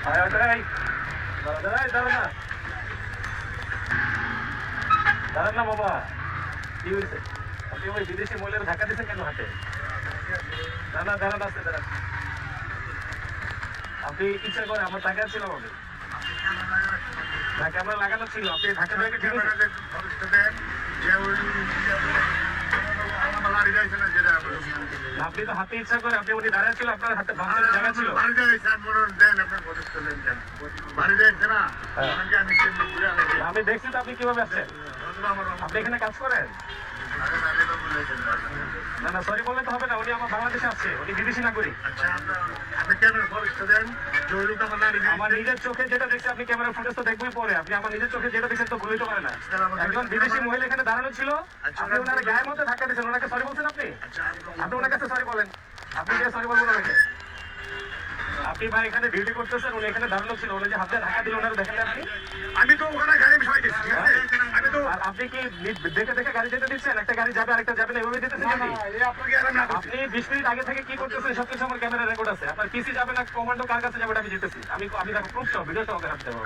দাঁড়াই দাঁড়াই দাঁড়ান না দাঁড়ান না বাবা কি হয়েছে আপনি ওই বিদেশি মহিলার ধাক্কা দিচ্ছেন কেন হাতে দাঁড়ান দাঁড়ান আসতে দাঁড়ান আপনি ইচ্ছা করে আমার টাকা ছিল আমাদের ক্যামেরা লাগানো ছিল আপনি ধাক্কা দিয়ে ঠিক আপনি তো হাতে ইচ্ছা করে আপনি উনি দাঁড়িয়ে ছিল আপনার হাতে ভাঙার জায়গা ছিল আমি দেখছি তো আপনি কিভাবে আসছেন আপনি এখানে কাজ করেন না না সরি বললে তো হবে না উনি আমার বাংলাদেশে আছে উনি বিদেশি নাগরিক আমার নিজের চোখে যেটা দেখছি আপনি ক্যামেরা ফুটেজ তো দেখবেই পরে আপনি আমার নিজের চোখে যেটা দেখছেন তো ভুলতে পারে না একজন বিদেশি মহিলা এখানে দাঁড়ানো ছিল আপনি ওনার গায়ের মধ্যে ধাক্কা দিয়েছেন ওনাকে সরি বলছেন আপনি আপনি ওনার কাছে সরি বলেন আপনি যে সরি বলবেন ওনাকে আপনি ভাই এখানে ডিউটি করতেছেন উনি এখানে দাঁড়ানো ছিল উনি যে হাতে ধাক্কা দিল ওনার দেখেন আপনি আমি তো ওখানে গাড়ি বিষয় দিচ্ছি আমি তো আপনি কি দেখে দেখে গাড়ি যেতে দিচ্ছেন একটা গাড়ি যাবে আরেকটা যাবে না এভাবে দিতেছেন আপনি 20 মিনিট আগে থেকে কি করতেছেন সবকিছু আমার ক্যামেরা রেকর্ড আছে আপনার পিসি যাবে না কমান্ডো কার কাছে যাবে আমি জিতেছি আমি দেখো প্রুফ সহ ভিডিও সহ রাখতে পারবো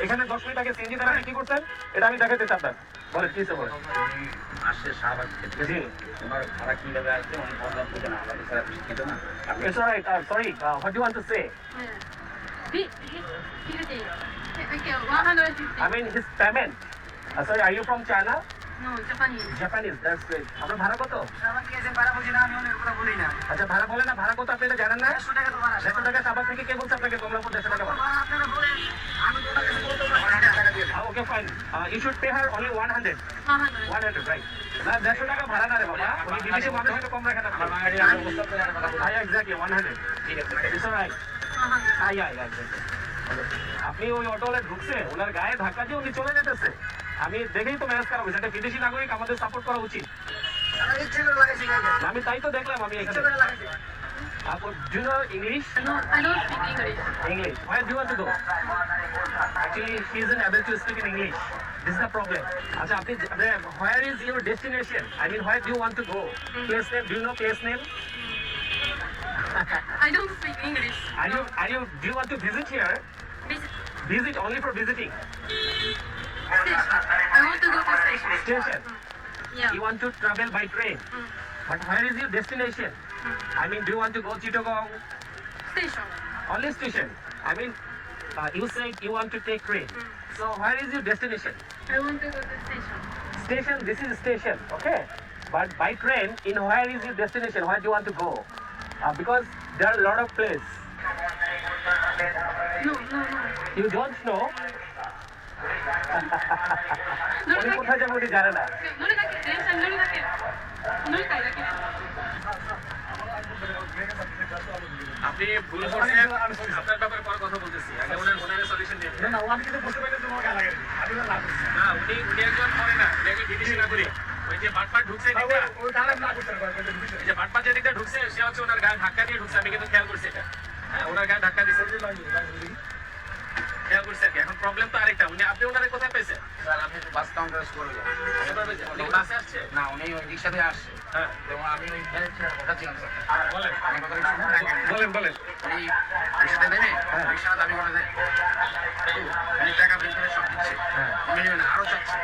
এখানে 10 মিনিট আগে সিএনজি দ্বারা কি করতেন এটা আমি দেখাতে চাচ্ছি বলেন কি বলেন আসছে শাহবাগ থেকে জি তোমার ভাড়া কিভাবে আসবে অনেক কথা বুঝে না আমাদের স্যার শিক্ষিত না It's all right. Sorry. What do you want to say? Okay, 150. I mean his payment. Sorry, are you from China? No, Japanese. Japanese. That's great. আপনার ভাড়া কত? আচ্ছা ভাড়া বলে না ভাড়া কত আপনি এটা জানেন না? 150 টাকা সাবাক থেকে কে বলছে আপনাকে তোমরা 150 টাকা ভাড়া? Okay, fine. You should pay her only 100. 100, right? না 150 টাকা ভাড়া না রে বাবা। উনি বিদেশি মানুষ একটু কম রাখেন আপনি। Exactly 100. ঠিক আছে। It's all right. Exactly. আপনি ওই অটোলে ঢুকছে ওনার গায়ে ধাক্কা দিয়ে উনি চলে যেতেছে আমি দেখেই তো ম্যানেজ করা হয়েছে একটা বিদেশি নাগরিক আমাদের সাপোর্ট করা উচিত আমি তাই তো দেখলাম আমি এখানে Do you know English? No, I don't speak English. English. Where do you want to go? Actually, she isn't able to speak in English. This is the problem. Acha, where is your destination? I mean, where do you want to go? Place name? Do you know place name? I don't speak English. Do you want to visit here? Visit only for visiting. Station. I want to go to station. Station. Yeah. You want to travel by train. But where is your destination? I mean, do you want to go Chittagong? Station. Only station. I mean, you said you want to take train. So where is your destination? I want to go to station. Station. This is station. Okay. But by train, in where is your destination? Where do you want to go? Because there are a lot of places. No. You don't know? No, উনি কোথায় যাবে উনি জানে না আপনি ভুল করছেন আপনার ব্যাপারে পরে কথা বলতেছি আগে ওনার সলিউশন দিন না ওয়ান কিন্তু বুঝতে পারলে তোমার গাল লাগে না উনি একজন করে না উনি একজন বিদেশি নাগরিক ওই যে বাটপাট ঢুকছে দিকটা ওই গাল না করতে পারবে এই যে বাটপাট যে দিকটা ঢুকছে সে হচ্ছে ওনার গায়ে ধাক্কা দিয়ে ঢুকছে আমি কিন্তু খেয়াল করছি এটা হ্যাঁ ওনার গায়ে ধাক্কা দিয়েছে খেয়াল করছি আর কি এখন প্রবলেম তো আরেকটা আপনি ওনারে কোথায় পেয়েছেন স্যার আমি বাস কাউন্টারে করেছিলাম উনি বাসে আসছে না উনি ওই রিক্সাতে আসছে হ্যাঁ এবং আমি ওই ওটা ছিলাম স্যার বলেন আমি কথা বলেন উনি রিক্সাতে নেমে রিক্সা দাবি করে দেয় উনি টাকা বের করে সব দিচ্ছে উনি নেবেন আরো চাচ্ছে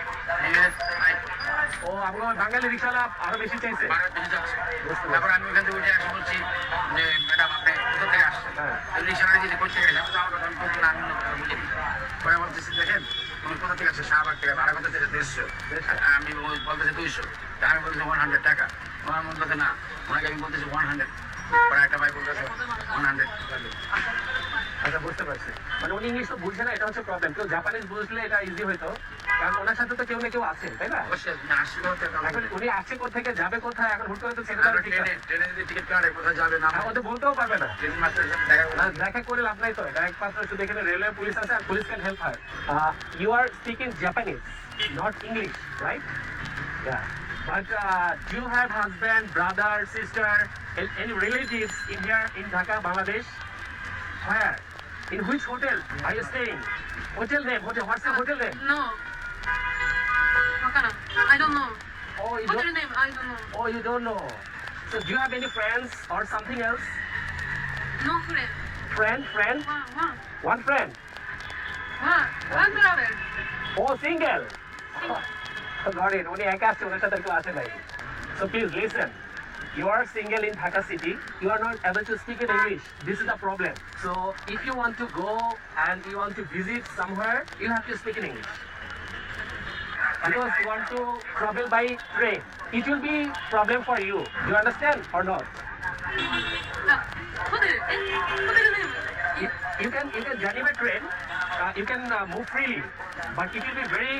ও আপনার বাঙালি রিক্সাওয়ালা আরো বেশি চাইছে বেশি যাচ্ছে তারপর আমি ওখান থেকে উঠে আসে বলছি যে ম্যাডাম আপনি কোথা থেকে আসছেন রিক্সাটা যদি করতে গেলে আমি বুঝে পরে বলতেছি দেখেন তুমি কোথা থেকে আসছো শাহবাগ থেকে ভাড়া কোথা থেকে এসছো আমি বলতেছি 200 আমি বলতেছি 100 টাকা ওনার মধ্যে না ওনাকে আমি বলতেছি 100 পরে একটা ভাই বলতেছে 100 আচ্ছা বুঝতে পারছি মানে উনি ইংলিশ তো বুঝছে না এটা হচ্ছে প্রবলেম কেউ জাপানিজ বুঝলে এটা ইজি হইতো কারণ ওনার সাথে তো কেউ না কেউ আছে তাই না অবশ্যই আসি এখন উনি আসছে কোথেকে যাবে কোথায় এখন হুট করে তো ছেড়ে দেওয়ার ঠিক না ট্রেনে যদি টিকিট কাটে কোথায় যাবে না ওদের বলতেও পারবে না ট্রেন মাস্টারের সাথে দেখা না, দেখা করে লাভ নাই তো ডাইরেক্ট পাত্র শুধু এখানে রেলওয়ে পুলিশ আছে আর police can help her you are speaking Japanese not English right Yeah. But do you have husband, brother, sister, any relatives in here in Dhaka, Bangladesh? Where? In which hotel are you staying? Hotel name? What's the hotel name? No. Wakana. I don't know. Oh, you Hotel don't. name, I don't know. Oh, you don't know. So, do you have any friends or something else? No friend. friend? One friend. One brother. Oh, single. Got it. উনি একা আসছে, ওনার সাথে আর কেউ আসে নাই। So please listen. You are single in Dhaka city. You are not able to speak in English. This is a problem. So if you want to go and you want to visit somewhere, you have to speak in English. Because you want to travel by train. It will be problem for you. You understand or not? 호텔. 호텔 name. You can journey by train. You can move freely, but it will be very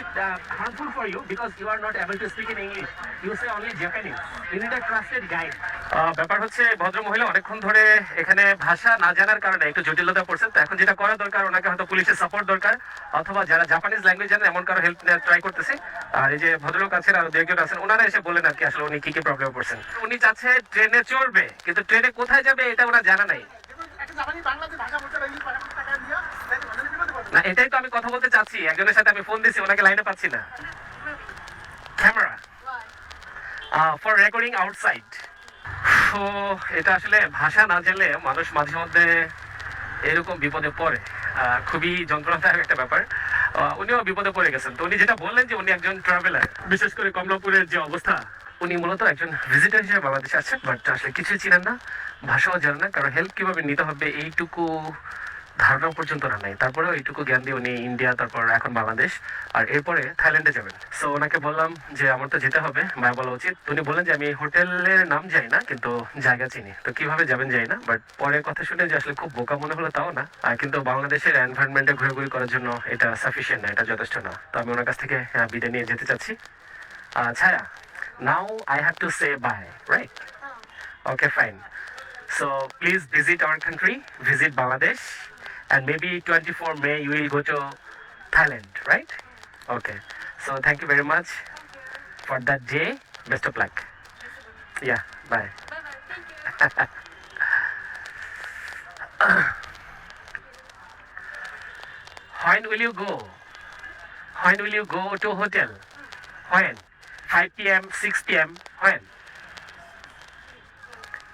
harmful for you because you are not able to speak in English. You say only Japanese. You need a trusted guide. ব্যাপার হচ্ছে ভদ্র মহিলা অনেকক্ষণ ধরে এখানে ভাষা না জানার কারণে একটু জটিলতা পড়ছেন। তো এখন যেটা করা দরকার, ওনাকে হয়তো পুলিশের সাপোর্ট দরকার, অথবা যারা জাপানিজ ল্যাঙ্গুয়েজ জানেন এমন কারো হেল্প নেওয়ার ট্রাই করতেছে। আর এই যে ভদ্রলোক আছেন আর দু একজন আছেন, ওনারা এসে বলেন আর কি আসলে উনি কি কি প্রবলেম পড়ছেন। উনি চাচ্ছে ট্রেনে চড়বে, কিন্তু ট্রেনে কোথায় যাবে এটা ওনার জানা নাই। না, এটাই তো আমি কথা বলতে চাচ্ছি। একজনের সাথে আমি ফোন দিছি, ওনাকে লাইনে পাচ্ছি না। Camera for recording outside. তো এটা আসলে ভাষা না জানলে মানুষ মাঝে মধ্যে এরকম বিপদে পড়ে। খুবই যন্ত্রণাদায়ক একটা ব্যাপার। উনিও বিপদে পড়ে গেছেন। তো উনি যেটা বললেন যে উনি একজন ট্রাভেলার, বিশেষ করে কমলাপুরের যে অবস্থা, উনি মূলত একজন ভিজিটর হিসেবে বাংলাদেশে আসছেন, বাট আসলে কিছুই চিনেন না, ভাষাও জানেন না, কারণ হেল্প কিভাবে নিতে হবে এইটুকু ধারণা পর্যন্ত না নাই। তারপরেও এইটুকু জ্ঞান দিয়ে উনি ইন্ডিয়া, তারপর এখন বাংলাদেশ, আর এরপরে থাইল্যান্ডে যাবেন। সো ওনাকে বললাম যে আমার তো যেতে হবে, মায়া বলা উচিত। উনি বললেন যে আমি হোটেলের নাম যাই না, কিন্তু জায়গা চিনি। তো কিভাবে যাবেন যাই না, বাট পরে কথা শুনে যে আসলে খুব বোকা মনে হলো তাও না, কিন্তু বাংলাদেশের এনভায়রনমেন্টে ঘুরে করার জন্য এটা সাফিসিয়েন্ট না, এটা যথেষ্ট না। তো আমি ওনার কাছ থেকে বিদায় নিয়ে যেতে চাচ্ছি। ছায়া, now I have to say bye, right? Okay, fine. So please visit our country, visit Bangladesh, and maybe 24 May you will go to Thailand, right? Okay. So thank you very much for that day. Best of luck. Yeah, bye. Bye bye. Thank you. When will you go? When will you go to hotel? When? 5 p.m., 6 p.m. When?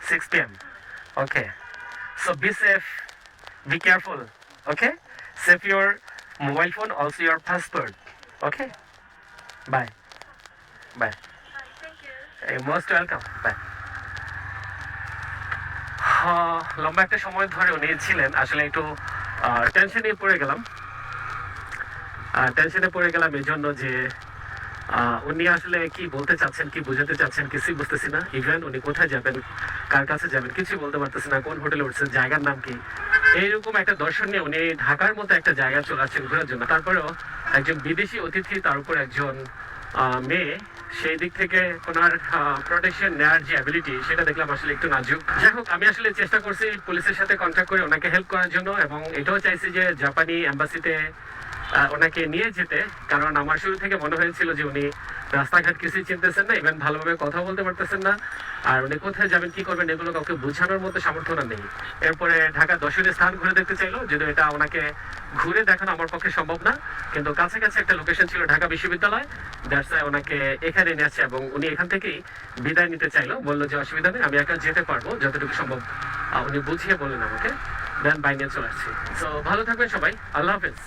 6 p.m. Okay. So be safe. Be careful. Okay? Save your mobile phone, also your passport. Okay? Bye. Bye. Thank you. You're most welcome. Bye. লম্বা একটা সময় ধরে উনি ছিলেন, আসলে একটু টেনশনে পড়ে গেলাম এই জন্য যে উনি আসলে কি বলতে চাচ্ছেন, কি বোঝাতে চাচ্ছেন কিছুই বুঝতেছি না। ইভেন উনি কোথায় যাবেন, কার কাছে যাবেন কিছুই বলতে পারতেছি না, কোন হোটেলে উঠছেন, জায়গার নাম কি। এইরকম একটা দর্শন নিয়ে উনি ঢাকার মতো একটা জায়গায় চলে আসছেন ঘোরার জন্য। তারপরেও একজন বিদেশি অতিথি, তার উপর একজন মেয়ে, সেই দিক থেকে ওনার প্রোটেকশন নেওয়ার যে অ্যাবিলিটি, সেটা দেখলাম আসলে একটু নাজুক। যাই হোক, আমি আসলে চেষ্টা করছি পুলিশের সাথে কন্ট্যাক্ট করে ওনাকে হেল্প করার জন্য, এবং এটাও চাইছি যে জাপানি এম্বাসিতে ওনাকে নিয়ে যেতে, কারণ আমার শুরু থেকে মনে হয়েছিল যে উনি রাস্তাঘাট কিছুই চিনতেছেন না, ইভেন ভালোভাবে কথা বলতে পারতেছেন না, আর উনি কোথায় যাবেন, কি করবেন, এগুলো কাউকে বোঝানোর মতো সামর্থ্য না নেই। এরপরে ঢাকা দর্শনীয় স্থান ঘুরে দেখতে চাইলো, যদিও এটা ওনাকে ঘুরে দেখানো আমার পক্ষে সম্ভব না, কিন্তু কাছাকাছি একটা লোকেশন ছিল ঢাকা বিশ্ববিদ্যালয়, দ্যাটস ওয়াই ওনাকে এখানে নিয়ে আসছে, এবং উনি এখান থেকেই বিদায় নিতে চাইলো। বললো যে অসুবিধা নেই, আমি একা যেতে পারবো যতটুকু সম্ভব। উনি বুঝিয়ে বললেন আমাকে, দেন বাই নিয়ে চলে আসছি। সো ভালো থাকবেন সবাই, আল্লাহ হাফেজ।